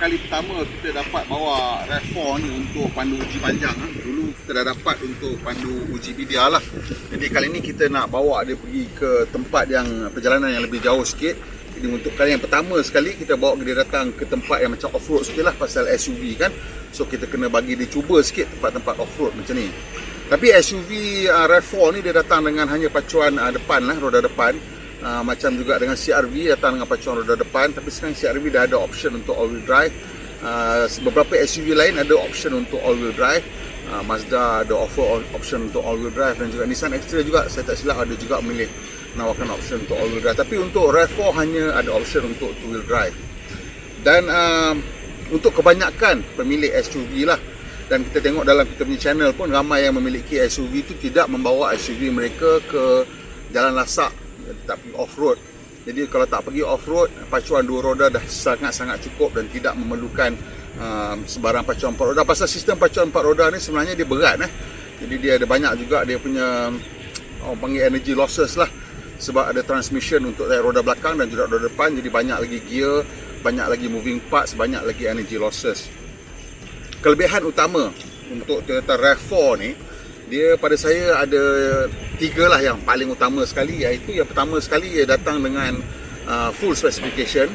kali pertama kita dapat bawa RAV4 ni untuk pandu uji panjang. Dulu kita dah dapat untuk pandu uji bidia lah. Jadi kali ni kita nak bawa dia pergi ke tempat yang perjalanan yang lebih jauh sikit. Jadi untuk kali yang pertama sekali kita bawa dia datang ke tempat yang macam off-road sikit lah, pasal SUV kan. So kita kena bagi dia cuba sikit tempat-tempat off-road macam ni. Tapi SUV RAV4 ni dia datang dengan hanya pacuan depan lah, roda depan. Macam juga dengan CR-V datang dengan pacuan roda depan. Tapi sekarang CR-V dah ada option untuk all-wheel drive. Beberapa SUV lain ada option untuk all-wheel drive. Mazda ada offer option untuk all-wheel drive, dan juga Nissan X-Trail juga saya tak silap ada juga memilih menawarkan option untuk all-wheel drive. Tapi untuk RAV4 hanya ada option untuk two-wheel drive. Dan untuk kebanyakan pemilik SUV lah, dan kita tengok dalam kita punya channel pun ramai yang memiliki SUV itu tidak membawa SUV mereka ke jalan lasak, tak pergi off-road. Jadi kalau tak pergi off-road, pacuan dua roda dah sangat-sangat cukup dan tidak memerlukan sebarang pacuan empat roda. Pasal sistem pacuan empat roda ni sebenarnya dia berat. Jadi dia ada banyak juga dia punya orang panggil energy losses lah. Sebab ada transmission untuk roda belakang dan juga roda depan. Jadi banyak lagi gear, banyak lagi moving parts, banyak lagi energy losses. Kelebihan utama untuk Toyota RAV4 ni, dia pada saya ada tiga lah yang paling utama sekali. Iaitu yang pertama sekali dia datang dengan full specification,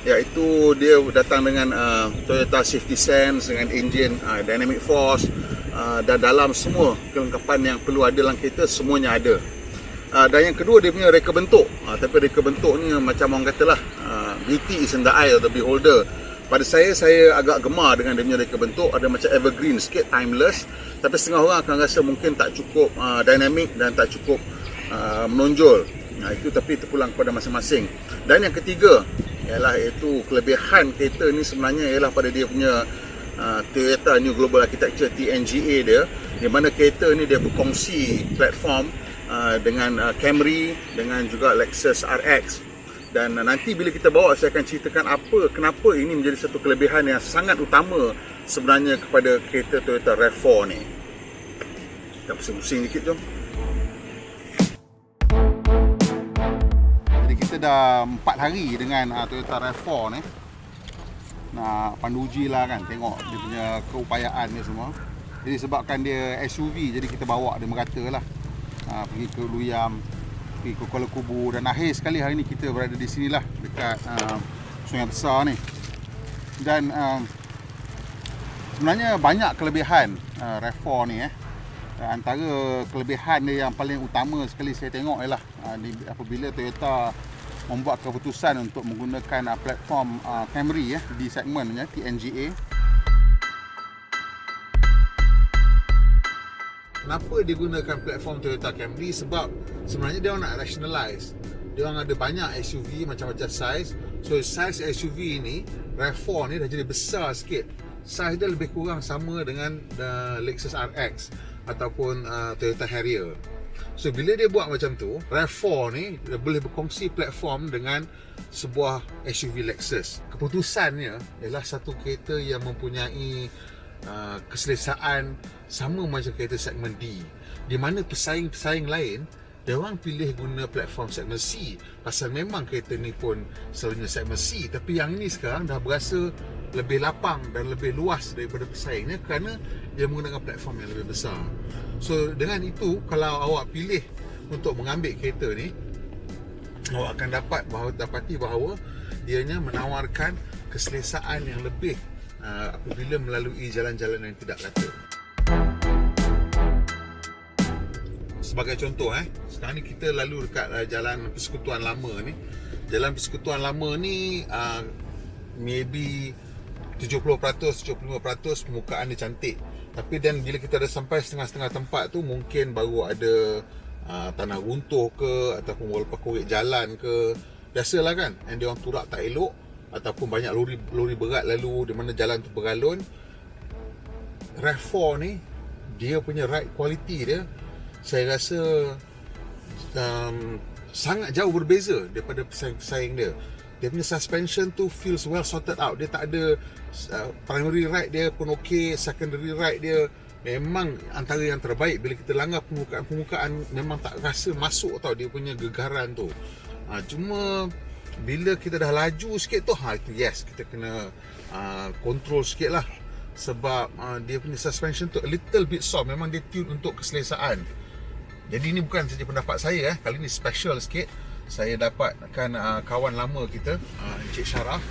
iaitu dia datang dengan Toyota Safety Sense dengan engine Dynamic Force, dan dalam semua kelengkapan yang perlu ada dalam kereta semuanya ada. Dan yang kedua dia punya reka bentuk. Tapi reka bentuk ni macam orang katalah, beauty is in the eye of the beholder. Pada saya agak gemar dengan dia punya reka bentuk. Ada macam evergreen sikit, timeless. Tapi setengah orang akan rasa mungkin tak cukup dynamic dan tak cukup menonjol. Itu tapi terpulang kepada masing-masing. Dan yang ketiga iaitu kelebihan kereta ni sebenarnya ialah pada dia punya Toyota New Global Architecture TNGA dia, di mana kereta ni dia berkongsi platform dengan Camry, dengan juga Lexus RX. Dan nanti bila kita bawa, saya akan ceritakan kenapa ini menjadi satu kelebihan yang sangat utama sebenarnya kepada kereta Toyota RAV4 ni. Kita pusing-pusing dikit jom. Jadi kita dah 4 hari dengan Toyota RAV4 ni. Nak pandu uji lah kan, tengok dia punya keupayaan dia semua. Jadi sebabkan dia SUV, jadi kita bawa dia merata lah. Pergi ke Luyam, pergi ke Kuala Kubu, dan akhir sekali hari ni kita berada di sini lah, dekat Sungai Besar ni. Dan sebenarnya banyak kelebihan RAV4 ni. Antara kelebihan dia yang paling utama sekali saya tengok ialah apabila Toyota membuat keputusan untuk menggunakan platform Camry di segmennya TNGA. Kenapa dia gunakan platform Toyota Camry? Sebab sebenarnya dia orang nak rationalize. Dia orang ada banyak SUV macam-macam size. So size SUV ni, RAV4 ni dah jadi besar sikit. Size dia lebih kurang sama dengan Lexus RX ataupun Toyota Harrier. So bila dia buat macam tu, RAV4 ni dia boleh berkongsi platform dengan sebuah SUV Lexus. Keputusannya ialah satu kereta yang mempunyai keselesaan sama macam kereta segmen D, di mana pesaing-pesaing lain dia orang pilih guna platform segmen C, pasal memang kereta ni pun selalunya segmen C. Tapi yang ini sekarang dah berasa lebih lapang dan lebih luas daripada pesaingnya kerana dia menggunakan platform yang lebih besar. So dengan itu, kalau awak pilih untuk mengambil kereta ni, awak akan dapati bahawa ianya menawarkan keselesaan yang lebih apabila melalui jalan-jalan yang tidak rata. Sebagai contoh, sekarang ni kita lalu dekat jalan Persekutuan Lama ni. Jalan Persekutuan Lama ni maybe 70%, 75% permukaan dia cantik. Tapi dan bila kita dah sampai setengah-setengah tempat tu, mungkin baru ada tanah runtuh ke, ataupun walaupun korek jalan ke. Biasalah kan, yang dia orang turak tak elok, ataupun banyak lori berat lalu di mana jalan tu bergalun. RAV4 ni, dia punya ride quality dia, saya rasa sangat jauh berbeza daripada pesaing-pesaing dia. Dia punya suspension tu feels well sorted out. Dia tak ada primary ride dia pun okey, secondary ride dia memang antara yang terbaik. Bila kita langgar permukaan memang tak rasa masuk tau dia punya gegaran tu. Cuma bila kita dah laju sikit tu, itu yes, kita kena control sikit lah. Sebab dia punya suspension tu a little bit soft. Memang dia tune untuk keselesaan. Jadi ni bukan saja pendapat saya, kali ni special sikit. Saya dapatkan kawan lama kita, Encik Syaraf.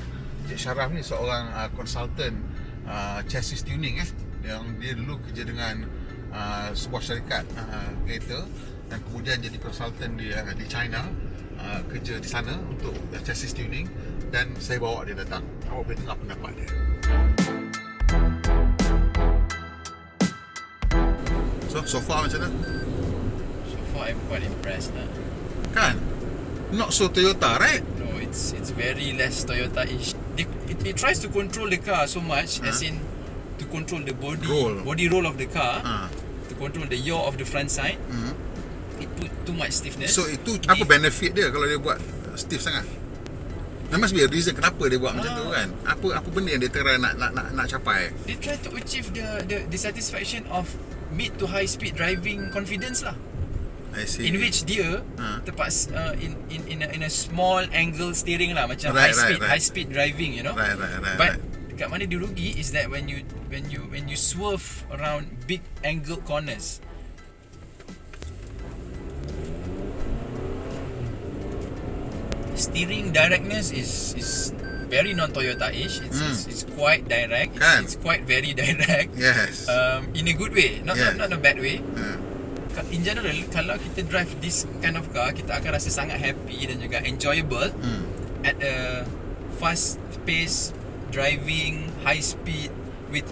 Encik Syaraf ni seorang consultant chassis tuning, yang dia dulu kerja dengan sebuah syarikat kereta, dan kemudian jadi consultant di China, kerja di sana untuk chassis tuning. Dan saya bawa dia datang. Awak boleh dengar pendapat dia. So far macam mana? So far I'm quite impressed lah. Kan? Not so Toyota, right? No, it's very less Toyota-ish. It tries to control the car so much, as in to control the body roll of the car, to control the yaw of the front side. It put too much stiffness. So itu apa benefit dia kalau dia buat stiff sangat? There must be a reason kenapa dia buat macam tu kan? Apa benda yang dia try nak capai? They try to achieve the satisfaction of mid to high speed driving confidence lah. I see. In which dia terpas in a small angle steering lah, macam Right. high speed driving, you know. Right. But kat mana dia rugi is that when you swerve around big angle corners, steering directness is very non-Toyota-ish. It's quite direct. It's quite very direct. Yes. In a good way, not a bad way. In general, kalau kita drive this kind of car, kita akan rasa sangat happy dan juga enjoyable at a fast pace driving, high speed with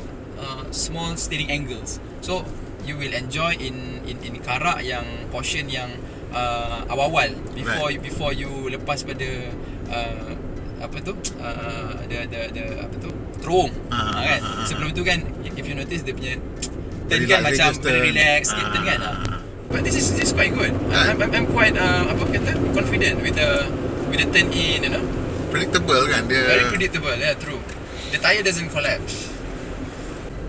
small steering angles. So you will enjoy in karak yang portion yang awal-awal before you lepas pada terowong, kan. Sebelum tu kan, if you notice dia punya turn kan macam relax sikit turn kan. But this is quite good. I'm quite confident with the turn in, you know. Predictable kan dia. Very predictable, yeah, true. The tire doesn't collapse.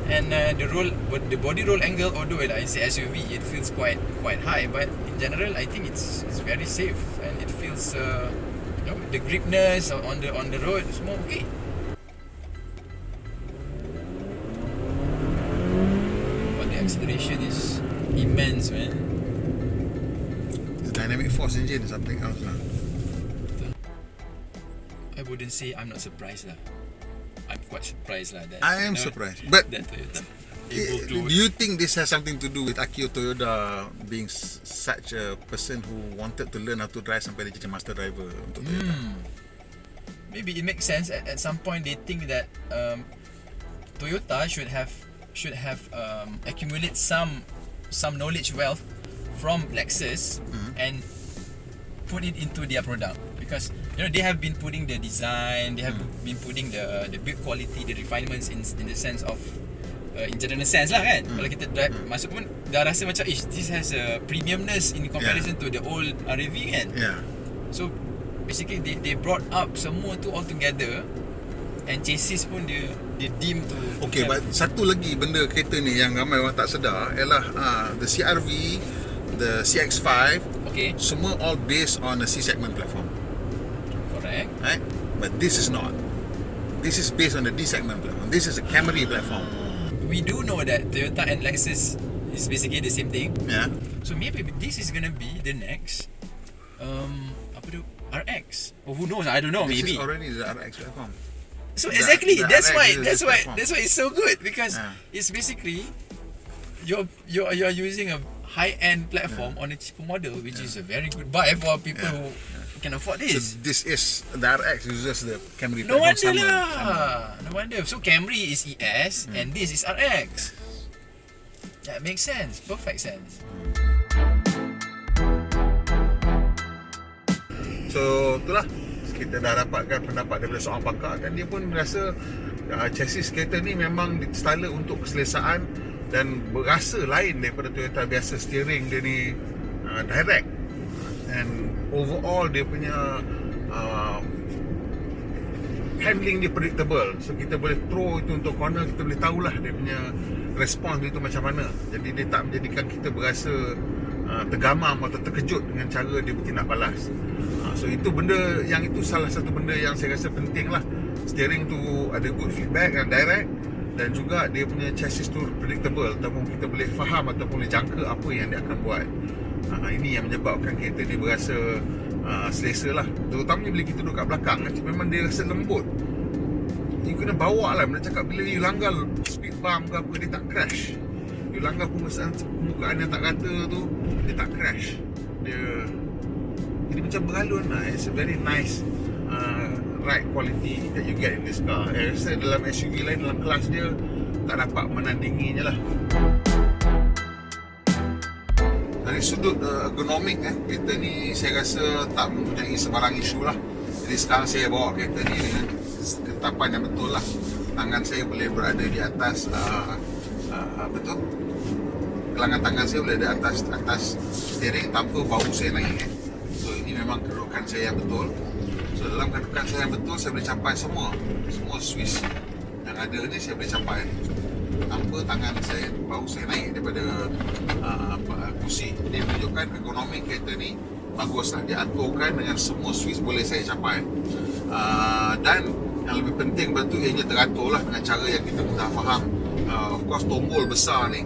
And the body roll angle, although it's a SUV, it feels quite high, but in general I think it's very safe, and it feels the gripness on the road is more okay. But the acceleration is immense, man. It's dynamic force engine is something else lah. I wouldn't say I'm not surprised lah. I'm quite surprised lah that I am surprised. But that Toyota do you think this has something to do with Akio Toyoda being such a person who wanted to learn how to drive sampai dia jadi master driver untuk Toyota? Maybe it makes sense. At some point they think that Toyota should have accumulate some knowledge wealth from Lexus and put it into their product, because they have been putting the design, they have been putting the build quality, the refinements in the sense of in general sense lah kan. Kalau kita drive masuk pun dah rasa macam this has a premiumness in comparison to the old RAV kan. So basically they brought up semua tu all together, and chassis pun dia deem to. Okay, but satu lagi benda kereta ni yang ramai orang tak sedar ialah the CR-V, the CX-5, semua all based on a C-segment platform. Correct. Right? But this is not. This is based on the D-segment platform. This is a Camry platform. We do know that Toyota and Lexus is basically the same thing. Yeah. So maybe this is gonna be the next RX. Or who knows? I don't know. This maybe is already the RX platform. So exactly, the that's RX why it's so good, because Yeah. it's basically you're using a high-end platform on a cheaper model, which is a very good buy for people who can afford So this. this is the RX uses the Camry No platform. wonder lah. No wonder. So Camry is ES and this is RX. That makes sense. Perfect sense. So itulah, kita dah dapatkan pendapat daripada seorang pakar, dan dia pun rasa chassis kereta ni memang style untuk keselesaan dan berasa lain daripada Toyota biasa. Steering dia ni direct, and overall dia punya handling dia predictable. So kita boleh throw itu untuk corner, kita boleh tahulah dia punya response dia tu macam mana. Jadi dia tak menjadikan kita berasa tergamam atau terkejut dengan cara dia bertindak balas. So itu benda yang itu salah satu benda yang saya rasa penting lah. Steering tu ada good feedback dan direct, dan juga dia punya chassis tu predictable, ataupun kita boleh faham ataupun boleh jangka apa yang dia akan buat. Ini yang menyebabkan kereta dia berasa selesa lah. Terutamanya bila kita duduk kat belakang, memang dia rasa lembut. You kena bawa lah. Dia cakap bila you langgar speed bump ke apa, dia tak crash. You langgar permukaan yang tak rata tu, dia tak crash. Dia macam beralun lah. It's a very nice ride quality that you get in this car. Saya rasa dalam SUV lain, dalam kelas dia, tak dapat menandinginya lah. Dari sudut ergonomik, kereta ni saya rasa tak mempunyai sebarang isu lah. Jadi sekarang saya bawa kereta ni dengan ketapan yang betul lah. Tangan saya boleh berada di atas betul, gelangan tangan saya boleh ada atas steering tanpa bahu saya naik. So ini memang kedudukan saya yang betul. So dalam kedudukan saya yang betul, saya boleh capai semua switch yang ada ni, saya boleh capai tanpa tangan saya, bahu saya naik daripada kursi. Ini menunjukkan ergonomik kereta ni baguslah, dia aturkan dengan semua switch boleh saya capai. Dan yang lebih penting betul, ianya teratur lah dengan cara yang kita mudah faham. Of course tombol besar ni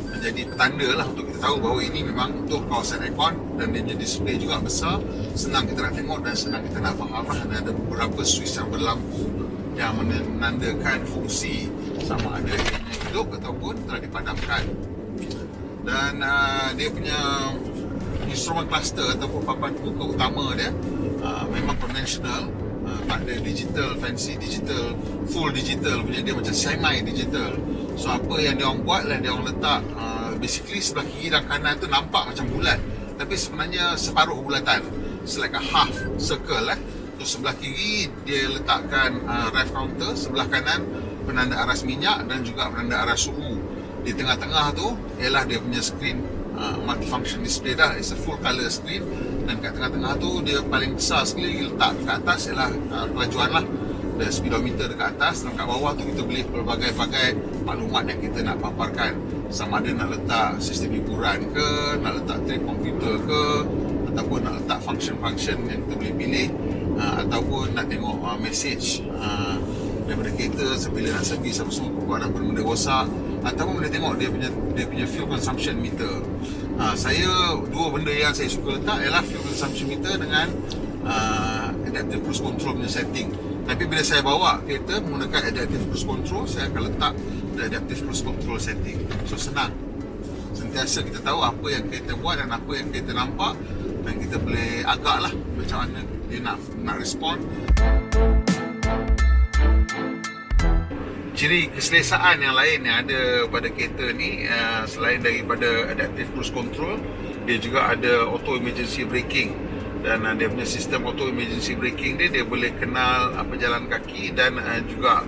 menjadi petanda lah untuk kita tahu bahawa ini memang untuk kawasan aircon, dan dia punya display juga besar, senang kita nak tengok dan senang kita nak faham lah. Dan ada beberapa switch yang berlampu yang menandakan fungsi sama ada ianya hidup ataupun telah dipadamkan. Dan dia punya instrument cluster ataupun papan pembuka utama dia memang konvensional, tak ada digital, fancy digital, full digital punya, dia macam semi digital. So apa yang dia orang buat lah, dia orang letak basically sebelah kiri dan kanan tu nampak macam bulat, tapi sebenarnya separuh bulatan. It's like a half circle So sebelah kiri dia letakkan rev counter, sebelah kanan penanda aras minyak dan juga penanda aras suhu. Di tengah-tengah tu ialah dia punya screen multifunction display dah. It's a full color screen, dan kat tengah-tengah tu dia paling besar sekali letak dekat atas ialah kelajuan lah, dan speedometer dekat atas, dan kat bawah tu kita boleh pelbagai-bagai maklumat yang kita nak paparkan, sama ada nak letak sistem hiburan ke, nak letak trip komputer ke, ataupun nak letak function-function yang kita boleh pilih, ataupun nak tengok message daripada kereta sebila nak servis apa semua, keluaran benda rosak, ataupun boleh tengok dia punya fuel consumption meter. Saya dua benda yang saya suka letak ialah fuel consumption meter dengan adaptive cruise control punya setting. Tapi bila saya bawa kereta menggunakan adaptive cruise control, saya akan letak adaptive cruise control setting. So senang, sentiasa kita tahu apa yang kereta buat dan apa yang kereta nampak, dan kita boleh agak lah macam mana dia nak respon. Ciri keselesaan yang lain yang ada pada kereta ni, selain daripada adaptive cruise control, dia juga ada auto emergency braking. Dan dia punya sistem auto emergency braking dia boleh kenal pejalan kaki dan juga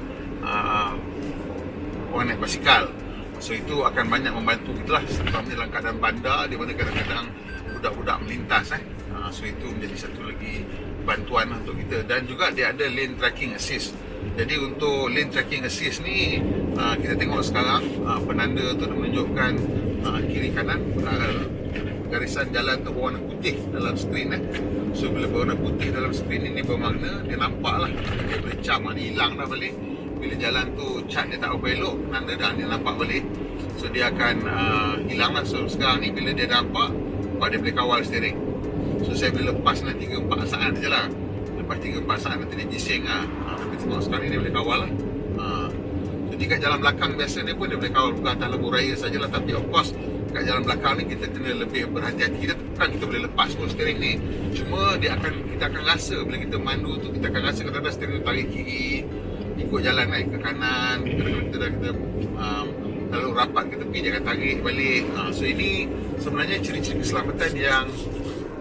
orang naik basikal. So itu akan banyak membantu kita lah, terutamanya dalam keadaan bandar di mana kadang-kadang budak-budak melintas. So itu menjadi satu lagi bantuan untuk kita. Dan juga dia ada lane tracking assist. Jadi untuk lane tracking assist ni, kita tengok sekarang penanda tu menunjukkan kiri kanan, garisan jalan tu berwarna putih dalam skrin. So bila berwarna putih dalam skrin ini bermakna dia nampak lah, dia boleh cam ni hilang dah balik. Bila jalan tu cat dia tak apa elok, penanda dah dia nampak balik. So dia akan hilang lah. So sekarang ni bila dia nampak, dia boleh kawal steering. So saya boleh lepas nanti 3-4 saat je lah. Lepas 3-4 saat nanti dia bising lah. Tapi tengok sekarang ni dia boleh kawal lah. Jadi kat jalan belakang biasa ni pun dia boleh kawal, bukan atas lembu raya sajalah. Tapi of course kat jalan belakang ni kita kena lebih berhati-hati. Kita boleh lepas pun steering ni. Cuma kita akan rasa bila kita mandu tu, kita akan rasa kadang-kadang steering tu tarik kiri, ikut jalan naik ke kanan. Kadang-kadang kita kalau rapat ke tepi dia akan tarik balik. So ini sebenarnya ciri-ciri keselamatan yang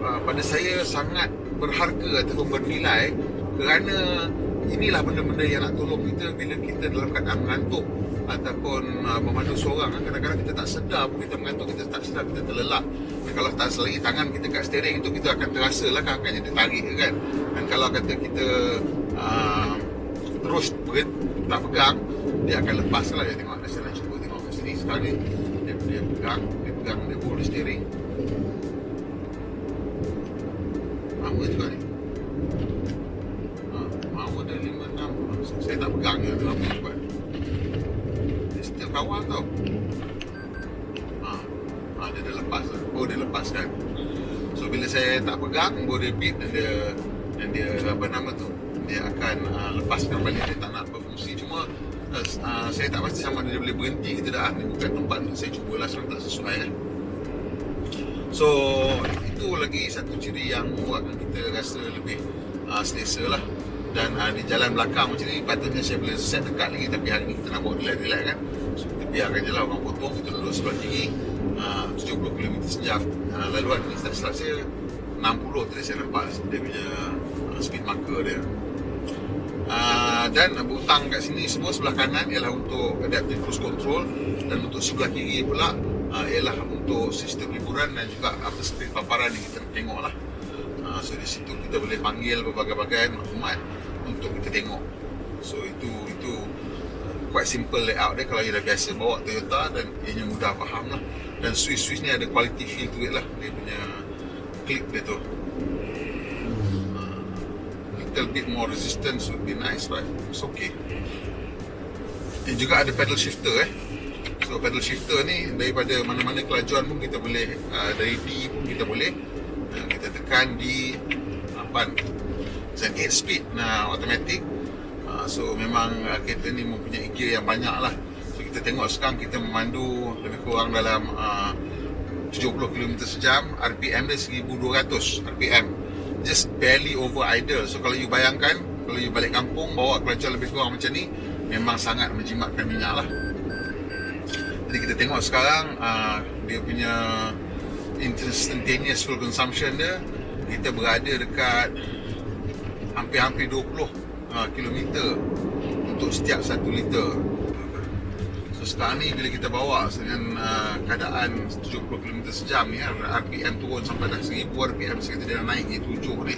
pada saya sangat berharga ataupun bernilai, kerana inilah benda-benda yang nak tolong kita bila kita dalam keadaan mengantuk ataupun memandu seorang. Kadang-kadang kita tak sedar pun kita mengantuk, kita tak sedar kita terlelap. Dan kalau tak selagi tangan kita kat steering itu, kita akan terasa lah kan dia tarik kan. Dan kalau kata kita terus tak pegang, dia akan lepas lah. Dia tengok, saya nak cuba tengok kat sini sekarang ni, dia pegang dia hold steering lama juga ni. Saya tak pegang je tu apa buat. Dia still kawal tau. Dia dah lepas lah. Oh, dia lepas kan. So bila saya tak pegang, baru dia beep dan dia apa nama tu, dia akan lepaskan balik. Dia tak nak berfungsi. Cuma saya tak pasti sama dia boleh berhenti ke tidak. Ini bukan tempat untuk saya cubalah, sebab tak sesuai kan. So itu lagi satu ciri yang buatkan kita rasa lebih selesa lah. Dan di jalan belakang macam ni patutnya saya boleh set dekat lagi, tapi hari ni kita nak buat relax-relax kan. So kita biarkan je lah orang potong, kita duduk sebelah kiri 70 km sejam. Laluan ni tak silap saya 60 tadi saya nampak dia punya speed marker dia. Dan butang kat sini semua sebelah kanan ialah untuk adaptive cruise control, dan untuk sebelah kiri pula ialah untuk sistem hiburan dan juga apa seperti paparan yang kita nak tengok lah. So di situ kita boleh panggil berbagai-bagai maklumat untuk kita tengok. So itu quite simple layout dia kalau you dah biasa bawa Toyota, dan ianya mudah faham lah. Dan switch ni ada quality feel to it lah, dia punya click dia tu. Little bit more resistance would be nice, but it's okay. Dan juga ada pedal shifter So pedal shifter ni daripada mana-mana kelajuan pun kita boleh, dari D pun kita boleh, kita tekan D 8 dan 8 speed automatic. So memang kereta ni mempunyai gear yang banyak lah. So kita tengok sekarang kita memandu lebih kurang dalam 70 km sejam, RPM dia 1200 RPM, just barely over idle. So kalau you bayangkan, kalau you balik kampung bawa kelajuan lebih kurang macam ni, memang sangat menjimatkan minyak lah. Jadi kita tengok sekarang dia punya instantaneous fuel consumption dia, kita berada dekat hampir-hampir 20 kilometer untuk setiap 1 liter. So sekarang ni bila kita bawa dengan keadaan 70 km sejam ni, RPM turun sampai dah 1000 RPM, sekarang dia dah naik ni 7 ni.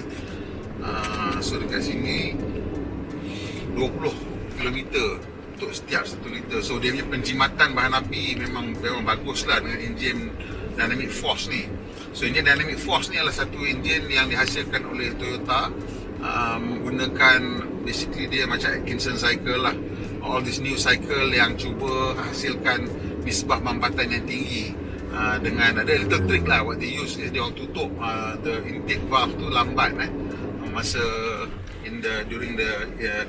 So dekat sini 20 km untuk setiap 1 liter. So dia punya penjimatan bahan api memang bagus lah dengan enjin dynamic force ni. So enjin dynamic force ni adalah satu enjin yang dihasilkan oleh Toyota, menggunakan basically dia macam Atkinson cycle lah. All this new cycle yang cuba hasilkan nisbah mambatan yang tinggi, dengan ada little trick lah what they use is dia orang tutup the intake valve tu lambat masa during the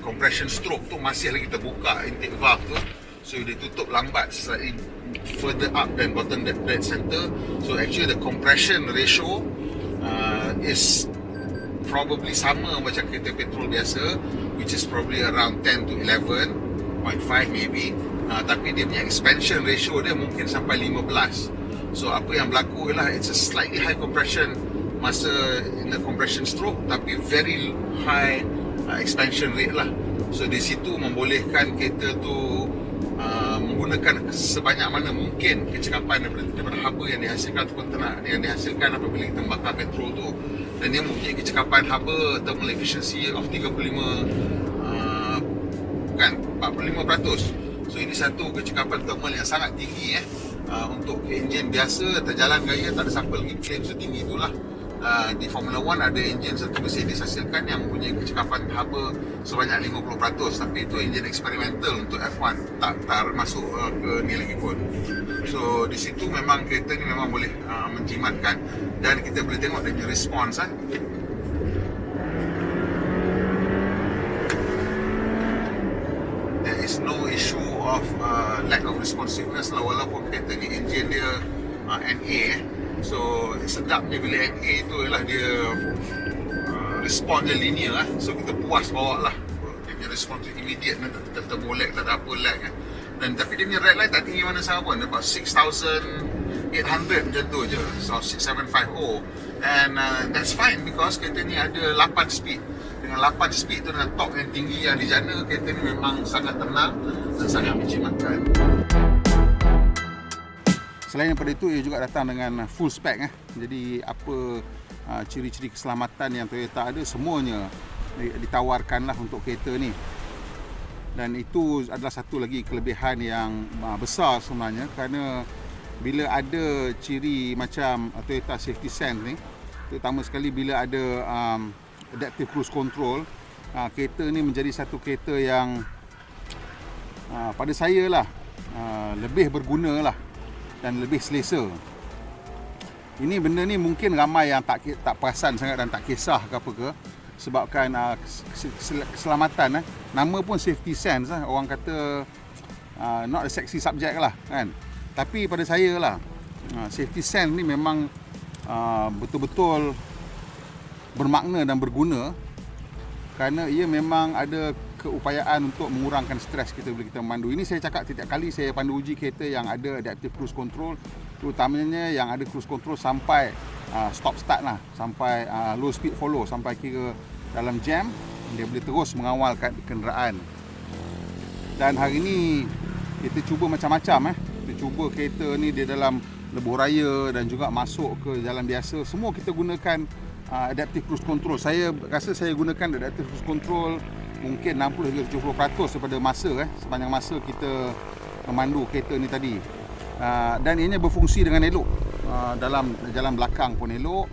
compression stroke tu masih lagi terbuka intake valve tu. So dia tutup lambat slightly further up than bottom dead center. So actually the compression ratio is probably sama macam kereta petrol biasa, which is probably around 10 to 11.5 maybe. Tapi dia punya expansion ratio dia mungkin sampai 15. So apa yang berlaku ialah it's a slightly high compression masa in the compression stroke, tapi very high expansion rate lah. So di situ membolehkan kereta tu menggunakan sebanyak mana mungkin kecekapan daripada haba yang dihasilkan ataupun yang dihasilkan apabila kita membakar petrol tu. Dan dia mempunyai kecekapan haba thermal efficiency of 45%. So ini satu kecekapan thermal yang sangat tinggi untuk enjin biasa terjalan gaya, tak ada siapa lagi claim setinggi itulah. Di Formula 1 ada enjin satu Mercedes hasilkan yang mempunyai kecekapan haba sebanyak 50%, tapi itu enjin eksperimental untuk F1, tak masuk ke ni lagi pun. So di situ memang kereta ni memang boleh menjimatkan, dan kita boleh tengok dia punya response there is no issue of lack of responsiveness lah, walaupun kereta ni enjin dia NA. So sedapnya bila NA tu ialah dia respon dia linear So kita puas bawa lah, dia punya respon tu immediate, tak terbolek, tak ada apa lag Dan tapi dia punya red line tak tinggi mana sangat pun, dapat 6,800 macam tu je, so 6,750. And that's fine because kereta ni ada 8 speed. Dengan 8 speed tu dengan torque yang tinggi yang dijana, kereta ni memang sangat tenang dan sangat menjimatkan. Selain daripada itu, ia juga datang dengan full spec Jadi apa ciri-ciri keselamatan yang Toyota ada, semuanya ditawarkanlah untuk kereta ni. Dan itu adalah satu lagi kelebihan yang besar sebenarnya, kerana bila ada ciri macam Toyota Safety Sense ni, terutama sekali bila ada adaptive cruise control, kereta ni menjadi satu kereta yang pada saya lah lebih berguna lah dan lebih selesa. Ini benda ni mungkin ramai yang tak perasan sangat dan tak kisah ke apa ke, sebabkan keselamatan nama pun safety sense orang kata not a sexy subject lah kan. Tapi pada saya lah safety sense ni memang betul-betul bermakna dan berguna, kerana ia memang ada keupayaan untuk mengurangkan stres kita bila kita memandu. Ini saya cakap setiap kali saya pandu uji kereta yang ada adaptive cruise control, terutamanya yang ada cruise control sampai stop start lah, sampai low speed follow, sampai kira dalam jam dia boleh terus mengawal kenderaan. Dan hari ni kita cuba macam-macam kita cuba kereta ni dia dalam lebuh raya dan juga masuk ke jalan biasa, semua kita gunakan adaptive cruise control. Saya rasa saya gunakan adaptive cruise control mungkin 60-70% daripada masa sepanjang masa kita memandu kereta ni tadi. Dan ianya berfungsi dengan elok. Dalam jalan belakang pun elok,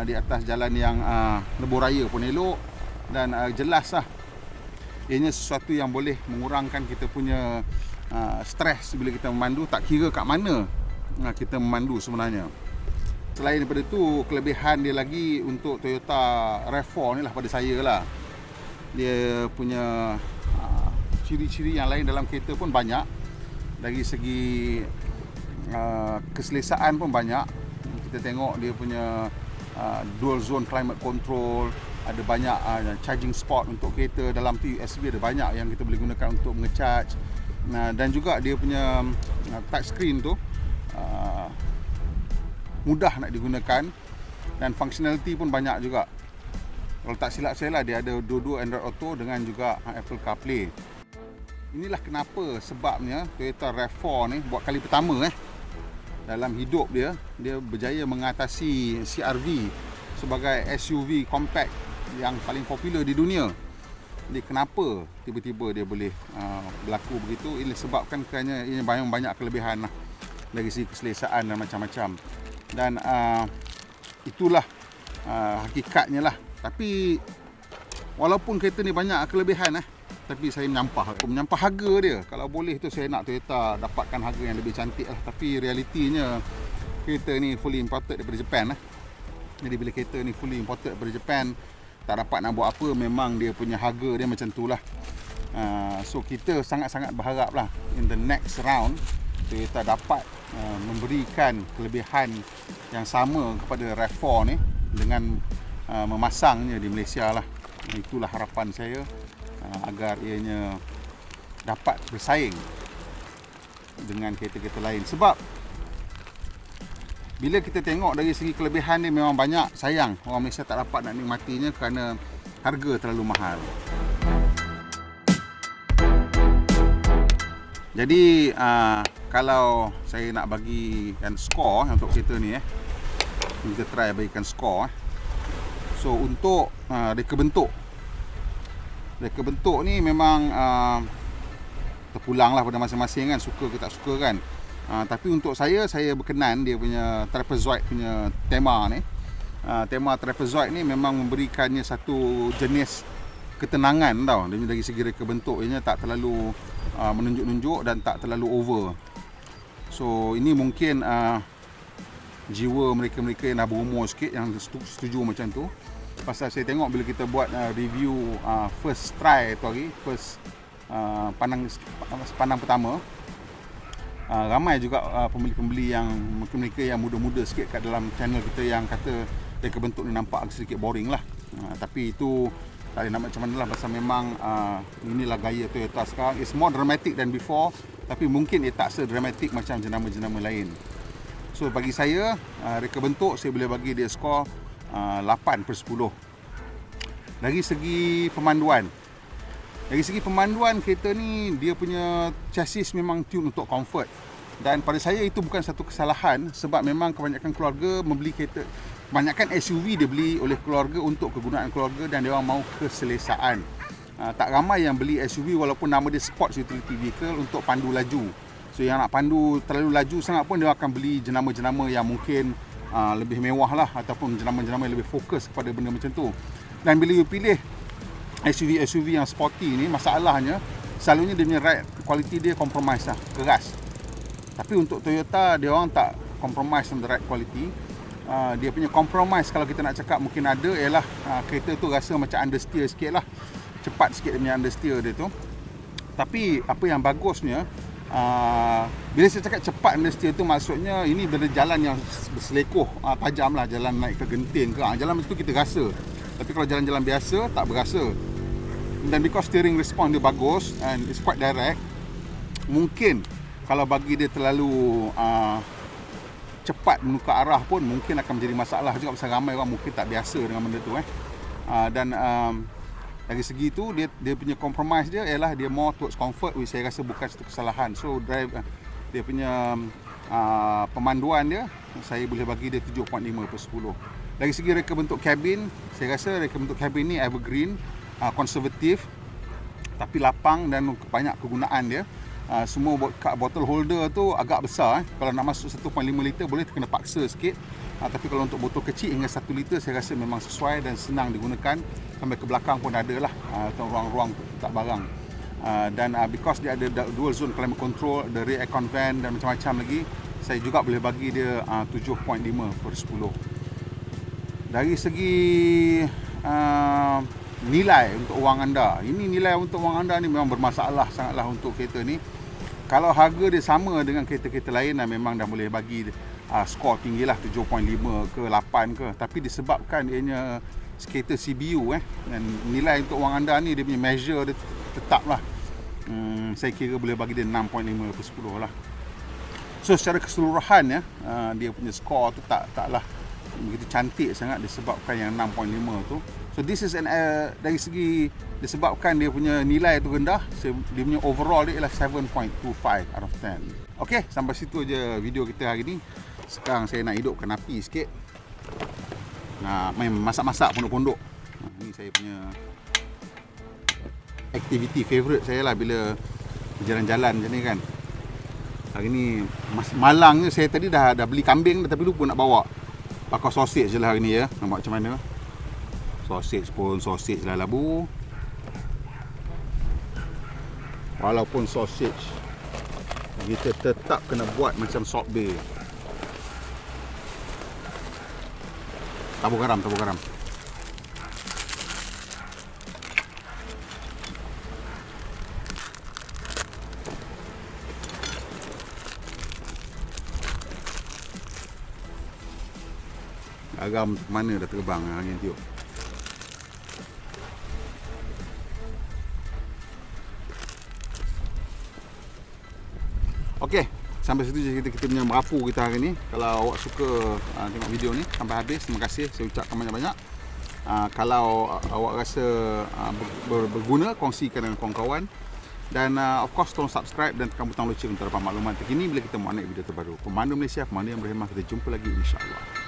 di atas jalan yang lebuh raya pun elok, dan jelas lah ianya sesuatu yang boleh mengurangkan kita punya stres bila kita memandu, tak kira kat mana kita memandu sebenarnya. Selain daripada tu, kelebihan dia lagi untuk Toyota RAV4 ni lah pada saya lah, dia punya ciri-ciri yang lain dalam kereta pun banyak. Dari segi keselesaan pun banyak. Kita tengok dia punya dual zone climate control, ada banyak charging spot untuk kereta. Dalam tu USB ada banyak yang kita boleh gunakan untuk mengecharge. Dan juga dia punya touch screen tu mudah nak digunakan, dan functionality pun banyak juga. Kalau tak silap saya lah, dia ada dua-dua Android Auto dengan juga Apple CarPlay. Inilah kenapa sebabnya Toyota RAV4 ni buat kali pertama dalam hidup dia berjaya mengatasi CR-V sebagai SUV compact yang paling popular di dunia. Jadi kenapa tiba-tiba dia boleh berlaku begitu? Ini sebabkan kerana ia banyak kelebihan lah, dari segi keselesaan dan macam-macam. Dan itulah hakikatnya lah. Tapi walaupun kereta ni banyak kelebihan tapi saya menyampah harga dia. Kalau boleh tu saya nak Toyota dapatkan harga yang lebih cantik lah. Tapi realitinya kereta ni fully imported daripada Japan Jadi bila kereta ni fully imported daripada Japan, tak dapat nak buat apa, memang dia punya harga dia macam tu lah. So kita sangat-sangat berharap lah in the next round Toyota dapat memberikan kelebihan yang sama kepada RAV4 ni dengan memasangnya di Malaysia lah. Itulah harapan saya, agar ianya dapat bersaing dengan kereta-kereta lain. Sebab bila kita tengok dari segi kelebihan ni memang banyak, sayang orang Malaysia tak dapat nak nikmatinya kerana harga terlalu mahal. Jadi kalau saya nak bagikan skor untuk kereta ni kita try bagikan skor. So untuk reka bentuk ni memang terpulang lah pada masing-masing kan, suka ke tak suka kan. Tapi untuk saya berkenan dia punya trapezoid punya tema ni. Tema trapezoid ni memang memberikannya satu jenis ketenangan tau. Dari segi reka bentuk ianya tak terlalu menunjuk-nunjuk dan tak terlalu over. So ini mungkin jiwa mereka-mereka yang dah berumur sikit yang setuju macam tu. Pasal saya tengok bila kita buat review first try tu hari, first pandang pertama, ramai juga pembeli-pembeli yang mungkin mereka yang muda-muda sikit kat dalam channel kita yang kata reka bentuk ni nampak sedikit boring lah. Tapi itu tak boleh nak macam mana lah, pasal memang inilah gaya Toyota sekarang. It's more dramatic than before, tapi mungkin ia tak sedramatik macam jenama-jenama lain. So bagi saya, reka bentuk saya boleh bagi dia skor 8/10. Dari segi pemanduan, kereta ni dia punya chassis memang tune untuk comfort. Dan pada saya itu bukan satu kesalahan, sebab memang kebanyakan keluarga membeli kereta, kebanyakan SUV dia beli oleh keluarga untuk kegunaan keluarga dan dia orang mahu keselesaan. Tak ramai yang beli SUV walaupun nama dia sports utility vehicle untuk pandu laju. So yang nak pandu terlalu laju sangat pun dia akan beli jenama-jenama yang mungkin lebih mewah lah, ataupun jenama-jenama yang lebih fokus kepada benda macam tu. Dan bila you pilih SUV yang sporty ni, masalahnya selalunya dia punya ride quality dia compromise lah, keras. Tapi untuk Toyota, dia orang tak compromise on the ride quality. Dia punya compromise kalau kita nak cakap mungkin ada ialah kereta tu rasa macam understeer sikit lah, cepat sikit dia punya understeer dia tu. Tapi apa yang bagusnya, bila saya cakap cepat understeer tu, maksudnya ini bila jalan yang berselekoh, tajam lah, jalan naik ke Genting ke, jalan macam tu kita rasa. Tapi kalau jalan-jalan biasa tak berasa. Dan because steering response dia bagus and it's quite direct, mungkin kalau bagi dia terlalu cepat menukar arah pun mungkin akan menjadi masalah juga, pasal ramai orang mungkin tak biasa dengan benda tu dan dari segi tu dia punya compromise dia ialah dia more towards comfort, which saya rasa bukan satu kesalahan. So dia punya pemanduan dia, saya boleh bagi dia 7.5/10. Dari segi reka bentuk kabin, saya rasa reka bentuk kabin ni evergreen, konservatif tapi lapang dan banyak kegunaan dia. Semua bottle holder tu agak besar. Kalau nak masuk 1.5 liter boleh kena paksa sikit. Tapi kalau untuk botol kecil hingga 1 liter saya rasa memang sesuai dan senang digunakan. Sampai ke belakang pun ada lah ruang-ruang tak barang. Dan because dia ada dual zone climate control, ada rear aircon vent dan macam-macam lagi, saya juga boleh bagi dia 7.5/10. Dari segi nilai untuk wang anda, ini nilai untuk wang anda ni memang bermasalah sangatlah untuk kereta ni. Kalau harga dia sama dengan kereta-kereta lain, memang dah boleh bagi skor tinggi lah, 7.5 ke 8 ke. Tapi disebabkan ianya kereta CBU dan nilai untuk wang anda ni, dia punya measure dia tetap lah, saya kira boleh bagi dia 6.5/10 lah. So secara keseluruhan dia punya skor tu taklah begitu cantik sangat disebabkan yang 6.5 tu. So this is dari segi disebabkan dia punya nilai tu rendah, dia punya overall dia ialah 7.25 out of 10. Okey, sampai situ je video kita hari ni. Sekarang saya nak hidupkan api sikit. Main masak-masak pondok-pondok. Ni saya punya aktiviti favourite saya lah bila berjalan-jalan macam ni kan. Hari ni malang ni, saya tadi dah beli kambing tapi lupa nak bawa. Pakai sausage je lah hari ni ya. Nampak macam mana? Sausage pun sausage lah labu. Walaupun sausage, kita tetap kena buat macam Salt Bae. Tabur garam. Garam mana dah terbang angin tiup. Okey, sampai situ je kita punya merapu kita hari ni. Kalau awak suka tengok video ni sampai habis, terima kasih saya ucapkan banyak-banyak. Kalau awak rasa berguna, kongsikan dengan kawan-kawan. Dan of course tolong subscribe dan tekan butang lonceng untuk dapat maklumat terkini bila kita mau naik video terbaru. Pemandu Malaysia, pemandu yang berhemah. Kita jumpa lagi insya-Allah.